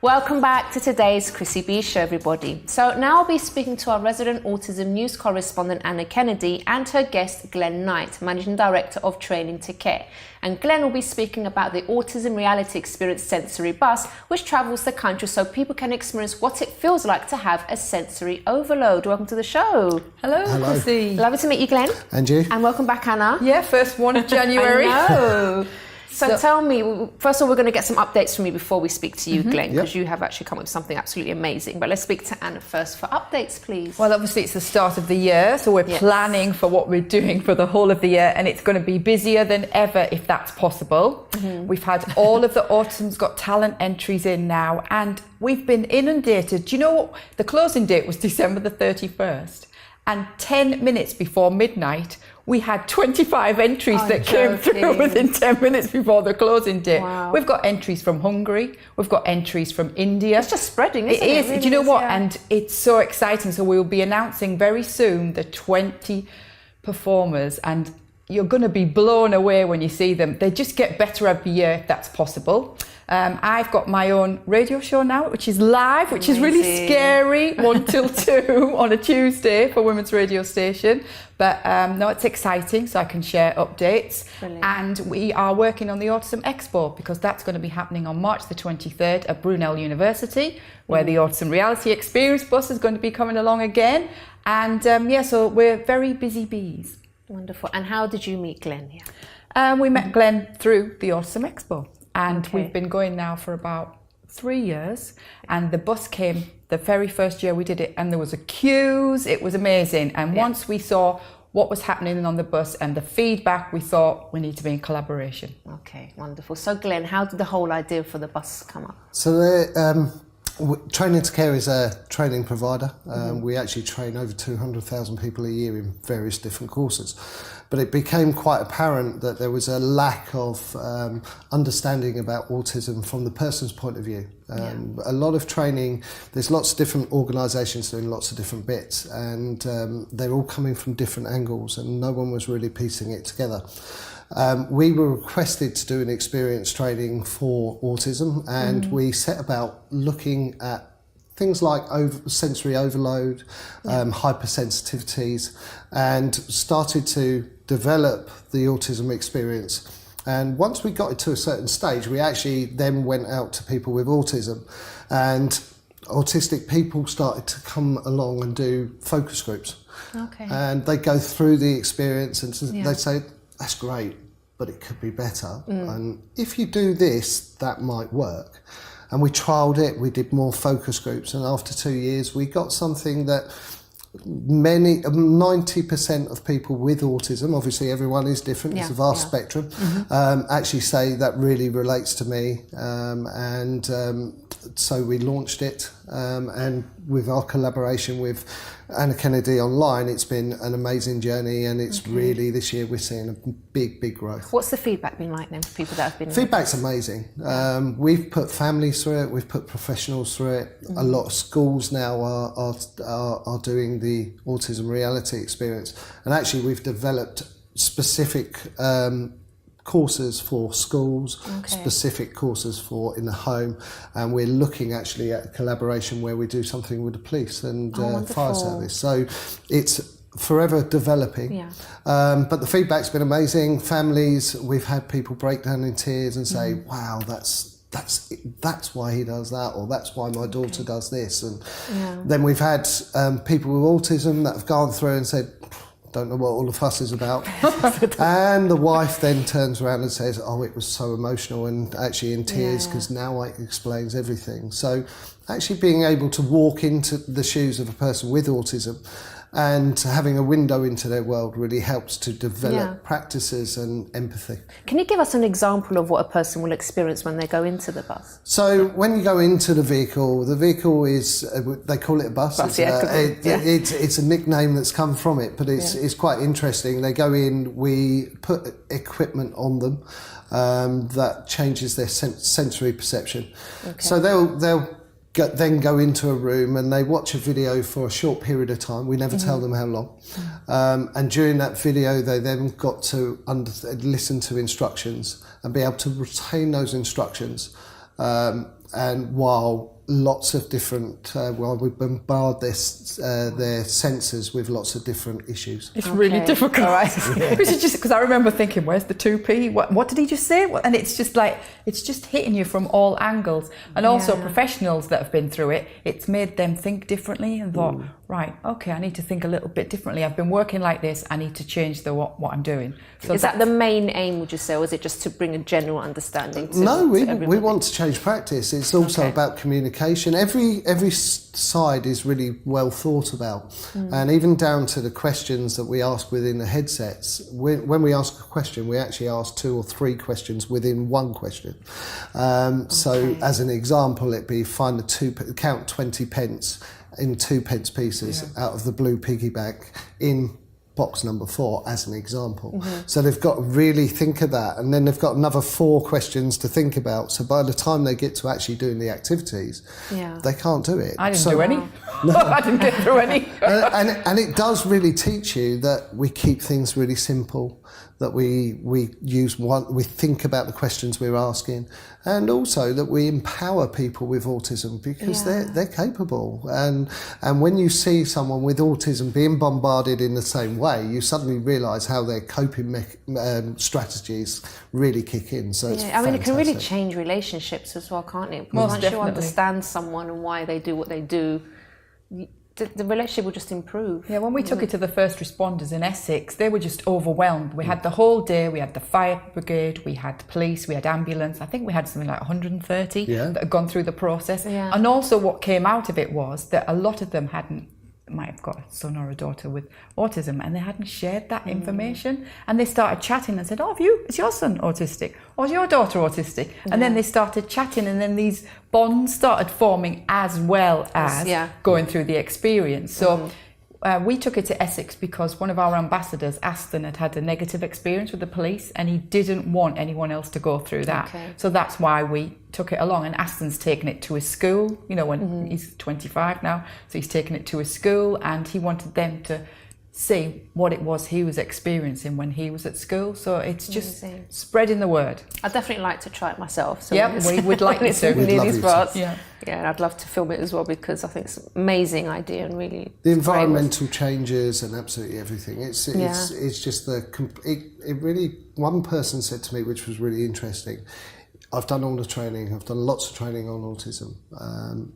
Welcome back to today's Chrissy B Show, everybody. So now I'll be speaking to our resident autism news correspondent Anna Kennedy and her guest Glenn Knight, Managing Director of Training to Care. And Glenn will be speaking about the Autism Reality Experience sensory bus, which travels the country so people can experience what it feels like to have a sensory overload. Welcome to the show. Hello. Chrissy. Lovely to meet you, Glenn. And you. And welcome back, Anna. Yeah, first one of January. I know. So tell me, first of all, we're going to get some updates from you before we speak to you, Glenn, because you have actually come up with something absolutely amazing. But let's speak to Anna first for updates, please. Well, obviously it's the start of the year, so we're planning for what we're doing for the whole of the year, and it's going to be busier than ever if that's possible. We've had all of the Autism's Got Talent entries in now, and we've been inundated. Do you know what? The closing date was December the 31st, and 10 minutes before midnight, we had 25 entries that came through within 10 minutes before the closing date. Wow. We've got entries from Hungary. We've got entries from India. It's just spreading, isn't it? It is. Really do you know what? Yeah. And it's so exciting. So we'll be announcing very soon the 20 performers, and you're going to be blown away when you see them. They just get better every year if that's possible. I've got my own radio show now, which is live, which is really scary, 1 till 2 on a Tuesday for Women's Radio Station. But no, it's exciting, so I can share updates. Brilliant. And we are working on the Autism Expo, because that's going to be happening on March the 23rd at Brunel University, where the Autism Reality Experience bus is going to be coming along again. And so we're very busy bees. Wonderful. And how did you meet Glenn here? We met Glenn through the Autism Expo. And we've been going now for about 3 years. And the bus came the very first year we did it, and there was a queues. It was amazing. And once we saw what was happening on the bus and the feedback, we thought we need to be in collaboration. Okay, wonderful. So Glenn, how did the whole idea for the bus come up? So Training to Care is a training provider. We actually train over 200,000 people a year in various different courses. But it became quite apparent that there was a lack of understanding about autism from the person's point of view. A lot of training, there's lots of different organisations doing lots of different bits, and they're all coming from different angles, and no one was really piecing it together. We were requested to do an experience training for autism, and we set about looking at things like sensory overload, hypersensitivities, and started to develop the autism experience. And once we got it to a certain stage, we actually then went out to people with autism, and autistic people started to come along and do focus groups. Okay. And they go through the experience and they say, that's great, but it could be better. And if you do this, that might work. And we trialled it, we did more focus groups, and after 2 years we got something that 90% of people with autism, obviously everyone is different, it's a vast spectrum, actually say that really relates to me. So we launched it, and with our collaboration with Anna Kennedy online, it's been an amazing journey, and it's really, this year we're seeing a big growth. What's the feedback been like then for people that have been? Feedback's amazing. We've put families through it, we've put professionals through it. A lot of schools now are doing the Autism Reality Experience, and actually we've developed specific courses for schools, specific courses for in the home, and we're looking actually at a collaboration where we do something with the police and fire service. So it's forever developing. But the feedback's been amazing. Families, we've had people break down in tears and say, wow, that's why he does that, or that's why my daughter does this. And then we've had people with autism that have gone through and said, don't know what all the fuss is about. And the wife then turns around and says, oh, it was so emotional, and actually in tears, because now it explains everything. So actually being able to walk into the shoes of a person with autism and having a window into their world really helps to develop practices and empathy. Can you give us an example of what a person will experience when they go into the bus? So when you go into the vehicle is, they call it a bus. It's a nickname that's come from it, but it's quite interesting. They go in, we put equipment on them that changes their sensory perception. So they'll then go into a room and they watch a video for a short period of time. We never tell them how long. And during that video, they then got to listen to instructions and be able to retain those instructions And while lots of different, we bombard their senses with lots of different issues. It's really difficult. Right? Because I remember thinking, where's the 2p? What did he just say? And it's just like, it's just hitting you from all angles. And also professionals that have been through it, it's made them think differently and thought, right, okay, I need to think a little bit differently. I've been working like this, I need to change what I'm doing. So is that the main aim, would you say, or is it just to bring a general understanding to No, we everybody? want to change practice. It's also about communication. Every side is really well thought about. And even down to the questions that we ask within the headsets. When we ask a question, we actually ask 2 or 3 questions within one question. So as an example, it'd be count 20 pence in 2 pence pieces out of the blue piggy bank in box number 4 as an example. So they've got to really think of that, and then they've got another 4 questions to think about. So by the time they get to actually doing the activities, they can't do it. I didn't do any. No. I didn't get through any. and it does really teach you that we keep things really simple, that we think about the questions we're asking, and also that we empower people with autism because they're capable. And when you see someone with autism being bombarded in the same way, you suddenly realise how their coping strategies really kick in. So it's I mean, it can really change relationships as well, can't it? Because once you understand someone and why they do what they do, the relationship will just improve. Yeah, when we took it to the first responders in Essex, they were just overwhelmed. We had the whole day, we had the fire brigade, we had police, we had ambulance. I think we had something like 130 that had gone through the process. And also what came out of it was that a lot of them might have got a son or a daughter with autism, and they hadn't shared that information, and they started chatting and said, is your son autistic, or is your daughter autistic? And then they started chatting, and then these bonds started forming as well as going through the experience. So we took it to Essex because one of our ambassadors, Aston, had a negative experience with the police, and he didn't want anyone else to go through that. So that's why we took it along, and Aston's taken it to his school, when he's 25 now, so he's taken it to his school, and he wanted them to see what it was he was experiencing when he was at school. So it's just spreading the word. I'd definitely like to try it myself. So we would like you to. Yeah, I'd love to film it as well, because I think it's an amazing idea and really the environmental changes and absolutely everything. It's just it really. One person said to me, which was really interesting, I've done all the training, I've done lots of training on autism.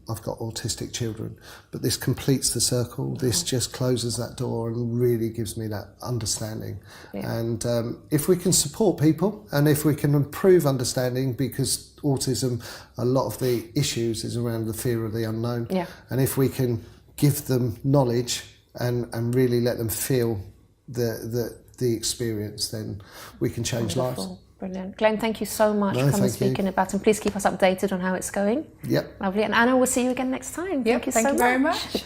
I've got autistic children, but this completes the circle. This just closes that door and really gives me that understanding. And if we can support people, and if we can improve understanding, because autism, a lot of the issues is around the fear of the unknown. And if we can give them knowledge and really let them feel the experience, then we can change lives. Brilliant. Glenn, thank you so much for coming and speaking about it. And please keep us updated on how it's going. Yep. Lovely. And Anna, we'll see you again next time. Thank you so much. Very much.